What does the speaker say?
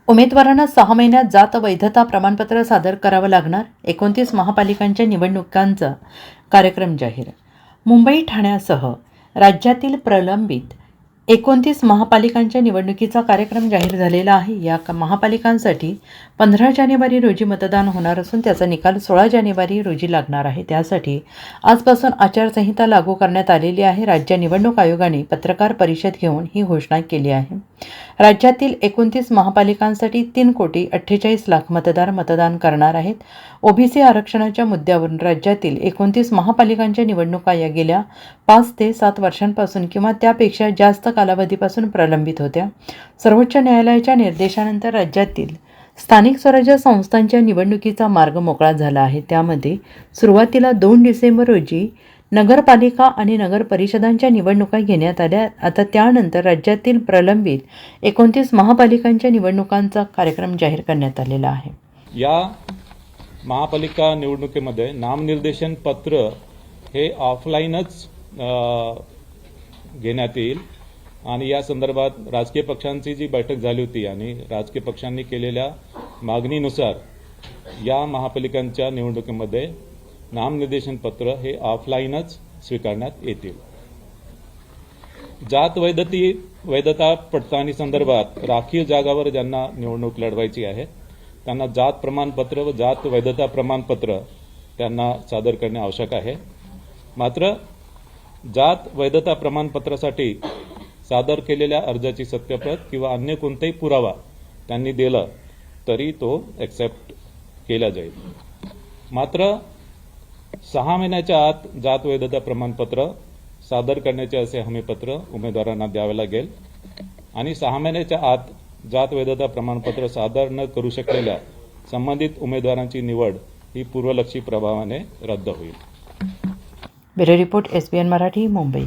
उमेदवारांना 6 महिन्यात जात वैधता प्रमाणपत्र सादर करावं लागणार. 29 महापालिकांच्या निवडणुकांचा कार्यक्रम जाहीर. मुंबई ठाण्यासह राज्यातील प्रलंबित 29 महापालिकांच्या निवडणुकीचा कार्यक्रम जाहीर झालेला आहे. या महापालिकांसाठी 15 जानेवारी रोजी मतदान होणार असून त्याचा निकाल 16 जानेवारी रोजी लागणार आहे. त्यासाठी आजपासून आचारसंहिता लागू करण्यात आलेली आहे. राज्य निवडणूक आयोगाने पत्रकार परिषद घेऊन ही घोषणा केली आहे. राज्यातील 29 महापालिकांसाठी 3,48,00,000 मतदार मतदान करणार आहेत. ओबीसी आरक्षणाच्या मुद्द्यावरून राज्यातील 29 महापालिकांच्या निवडणुका या गेल्या 5 ते 7 वर्षांपासून किंवा त्यापेक्षा जास्त कालावधीपासून प्रलंबित होत्या. सर्वोच्च न्यायालयाच्या निर्देशानंतर राज्यातील स्थानिक स्वराज्य संस्थांच्या निवडणुकीचा मार्ग मोकळा झाला आहे. त्यामध्ये सुरुवातीला 2 डिसेंबर रोजी नगरपालिका आणि नगर परिषदांच्या निवडणुका घेण्यात आल्या. आता त्यानंतर राज्यातील प्रलंबित 29 महापालिकांच्या निवडणुकांचा कार्यक्रम जाहीर करण्यात आलेला आहे. या महापालिका निवडणुकीमध्ये नामनिर्देशन पत्र हे ऑफलाईनच घेण्यात येईल आणि या संदर्भात राजकीय पक्षांची जी बैठक झाली होती आणि राजकीय पक्षांनी केलेल्या मागणीनुसार या महापालिकांच्या निवडणुकीमध्ये नामनिर्देशन पत्र हे ऑफलाईनच स्वीकारण्यात येतील. जात वैधता पडताळणी संदर्भात राखीव जागावर ज्यांना निवडणूक लढवायची आहे त्यांना जात प्रमाणपत्र व जात वैधता प्रमाणपत्र त्यांना सादर करणे आवश्यक आहे. मात्र जात वैधता प्रमाणपत्रासाठी सादर केलेल्या अर्जाची सत्यप्रत किंवा अन्य कोणताही पुरावा त्यांनी दिला तरी तो ॲक्सेप्ट केला जाईल. मात्र 6 महिन्याच्या आत जात वैधता प्रमाणपत्र सादर करण्याचे असे हमीपत्र उमेदवारांना द्यावे लागेल आणि 6 महिन्याच्या आत जात वैधता प्रमाणपत्र सादर न करू शकलेल्या संबंधित उमेदवारांची निवड ही पूर्वलक्षी प्रभावाने रद्द होईल. Bureau report SBN Marathi, Mumbai.